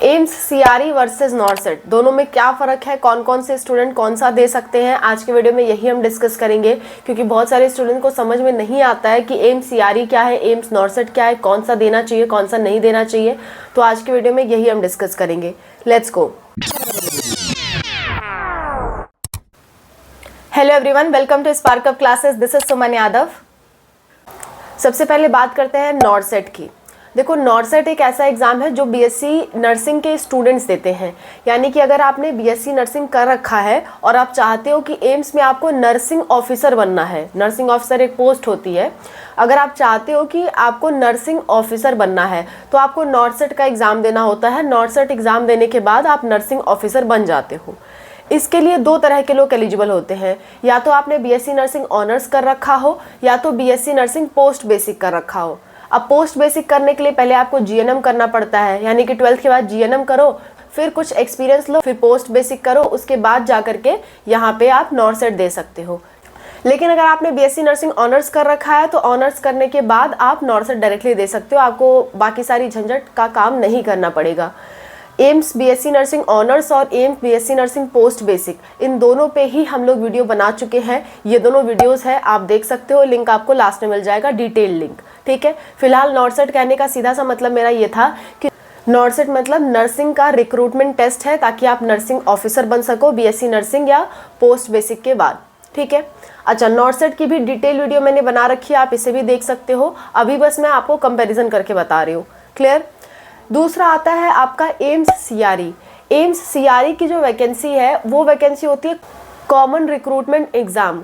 AIIMS CRE versus नॉर्सेट दोनों में क्या फ़र्क है, कौन कौन से स्टूडेंट कौन सा दे सकते हैं, आज के वीडियो में यही हम डिस्कस करेंगे। क्योंकि बहुत सारे स्टूडेंट को समझ में नहीं आता है कि एम्स सीआरई क्या है, एम्स नॉर्सेट क्या है, कौन सा देना चाहिए कौन सा नहीं देना चाहिए। तो आज के वीडियो में यही हम डिस्कस करेंगे। Let's go. Hello everyone, welcome to Spark Up classes. This is Suman Yadav. सबसे पहले बात करते हैं नॉर्सेट की। देखो, नॉर्सेट एक ऐसा एग्ज़ाम है जो बीएससी नर्सिंग के स्टूडेंट्स देते हैं। यानी कि अगर आपने बीएससी नर्सिंग कर रखा है और आप चाहते हो कि एम्स में आपको नर्सिंग ऑफिसर बनना है, नर्सिंग ऑफिसर एक पोस्ट होती है, अगर आप चाहते हो कि आपको नर्सिंग ऑफिसर बनना है तो आपको नॉर्सेट का एग्ज़ाम देना होता है। नॉर्सेट एग्ज़ाम देने के बाद आप नर्सिंग ऑफिसर बन जाते हो। इसके लिए दो तरह के लोग एलिजिबल होते हैं, या तो आपने बीएससी नर्सिंग ऑनर्स कर रखा हो या तो बीएससी नर्सिंग पोस्ट बेसिक कर रखा हो। अब पोस्ट बेसिक करने के लिए पहले आपको जीएनएम करना पड़ता है, यानी कि 12th के बाद जीएनएम करो, फिर कुछ एक्सपीरियंस लो, फिर पोस्ट बेसिक करो, उसके बाद जा करके यहाँ पे आप नॉर्सेट दे सकते हो। लेकिन अगर आपने बीएससी नर्सिंग ऑनर्स कर रखा है तो ऑनर्स करने के बाद आप नॉर्सेट डायरेक्टली दे सकते हो, आपको बाकी सारी झंझट का काम नहीं करना पड़ेगा। एम्स बीएससी नर्सिंग ऑनर्स और AIIMS BSc nursing post basic, इन दोनों पे ही हम लोग वीडियो बना चुके हैं। ये दोनों वीडियोस है, आप देख सकते हो, लिंक आपको लास्ट में मिल जाएगा, डिटेल लिंक। ठीक है। फिलहाल नॉर्सेट कहने का सीधा सा मतलब मेरा ये था कि नॉर्सेट मतलब नर्सिंग का रिक्रूटमेंट टेस्ट है, ताकि आप नर्सिंग ऑफिसर बन सको बीएससी नर्सिंग या पोस्ट बेसिक के बाद। ठीक है। अच्छा, नॉर्सेट की भी डिटेल वीडियो मैंने बना रखी है, आप इसे भी देख सकते हो। अभी बस मैं आपको कंपेरिजन करके बता रही हूँ। क्लियर। दूसरा आता है आपका एम्स सीआरई। एम्स सीआरई की जो वैकेंसी है वो वैकेंसी होती है कॉमन रिक्रूटमेंट एग्ज़ाम।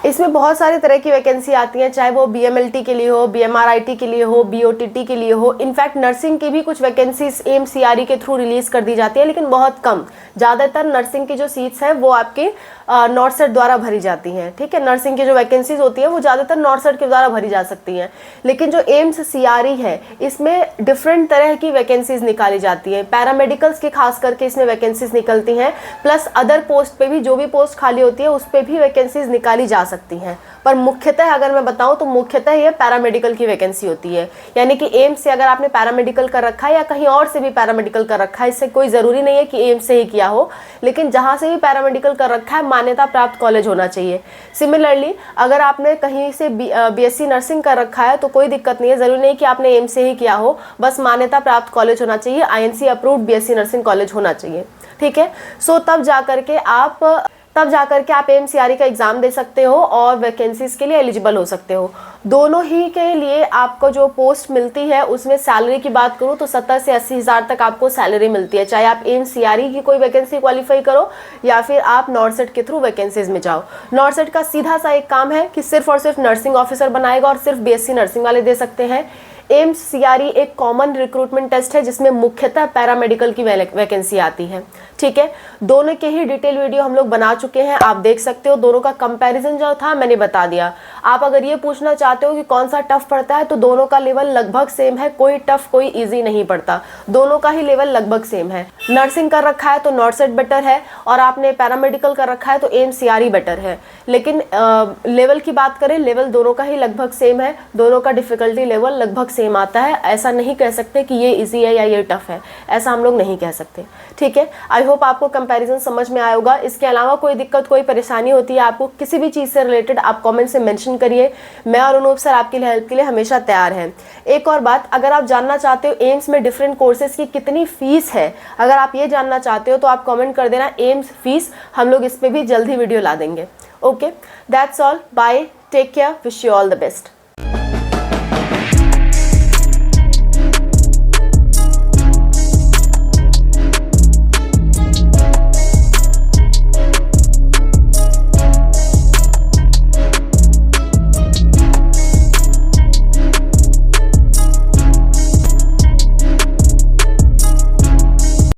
इसमें बहुत सारे तरह की वैकेंसी आती हैं, चाहे वो बीएमएलटी के लिए हो, बीएमआरआईटी के लिए हो, बीओटीटी के लिए हो। इनफैक्ट नर्सिंग की भी कुछ वैकेंसीज एम्स सीआरई के थ्रू रिलीज कर दी जाती है, लेकिन बहुत कम। ज़्यादातर नर्सिंग की जो सीट्स हैं वो आपके नॉर्सेट द्वारा भरी जाती हैं। ठीक है। नर्सिंग की जो वैकेंसीज होती है वो ज़्यादातर नॉर्सेट के द्वारा भरी जा सकती हैं। लेकिन जो एम्स सीआरई है इसमें डिफरेंट तरह की वैकेंसीज निकाली जाती हैं। पैरामेडिकल्स की खास करके इसमें वैकेंसीज निकलती हैं, प्लस अदर पोस्ट पे भी, जो भी पोस्ट खाली होती है उस पर भी वैकेंसीज निकाली जा सकती हैं। पर मुख्यतः अगर मैं बताऊं तो मुख्यतः ये पैरामेडिकल की वैकेंसी होती है। यानी कि एम्स से अगर आपने पैरामेडिकल कर रखा है या कहीं और से भी पैरामेडिकल कर रखा है, इससे कोई ज़रूरी नहीं है कि एम्स से ही किया हो, लेकिन जहाँ से भी पैरामेडिकल कर रखा है मान्यता प्राप्त कॉलेज होना चाहिए। सिमिलरली अगर आपने कहीं से बीएससी नर्सिंग कर रखा है तो कोई दिक्कत नहीं है, ज़रूरी नहीं कि आपने एम्स से ही किया हो, बस मान्यता प्राप्त कॉलेज होना चाहिए, INC approved BSc nursing college होना चाहिए। ठीक है। सो तब जा करके आप एम्स सीआरई का एग्ज़ाम दे सकते हो और वैकेंसीज के लिए एलिजिबल हो सकते हो। दोनों ही के लिए आपको जो पोस्ट मिलती है उसमें सैलरी की बात करूँ तो 70 से 80 हज़ार तक आपको सैलरी मिलती है, चाहे आप एम्स सीआरई की कोई वैकेंसी क्वालिफाई करो या फिर आप नॉर्सेट के थ्रू वैकेंसीज में जाओ। नॉर्सेट का सीधा सा एक काम है कि सिर्फ और सिर्फ नर्सिंग ऑफिसर बनाएगा और सिर्फ बीएससी नर्सिंग वाले दे सकते हैं। एम्स सीआरई एक कॉमन रिक्रूटमेंट टेस्ट है जिसमें मुख्यतः पैरामेडिकल की वैकेंसी आती है। ठीक है। दोनों के ही डिटेल वीडियो हम लोग बना चुके हैं, आप देख सकते हो। दोनों का कंपैरिजन जो था मैंने बता दिया। आप अगर ये पूछना चाहते हो कि कौन सा टफ पड़ता है तो दोनों का लेवल लगभग सेम है, कोई टफ कोई इजी नहीं पड़ता, दोनों का ही लेवल लगभग सेम है। नर्सिंग कर रखा है तो नॉर्सेट बेटर है और आपने पैरामेडिकल कर रखा है तो एम्स सीआरई बेटर है। लेकिन लेवल की बात करें, लेवल दोनों का ही लगभग सेम है, दोनों का डिफिकल्टी लेवल लगभग सेम आता है। ऐसा नहीं कह सकते कि ये इजी है या ये टफ है, ऐसा हम लोग नहीं कह सकते। ठीक है। आई होप आपको कंपैरिजन समझ में आया होगा। इसके अलावा कोई दिक्कत कोई परेशानी होती है आपको किसी भी चीज़ से रिलेटेड, आप कमेंट से मेंशन करिए। मैं और अनूप सर आपके लिए हेल्प के लिए हमेशा तैयार हैं। एक और बात, अगर आप जानना चाहते हो एम्स में डिफरेंट कोर्सेज की कितनी फीस है, अगर आप ये जानना चाहते हो तो आप कमेंट कर देना एम्स फीस, हम लोग इस पर भी जल्द ही वीडियो ला देंगे। Okay, that's all, bye, take care, wish you all the best.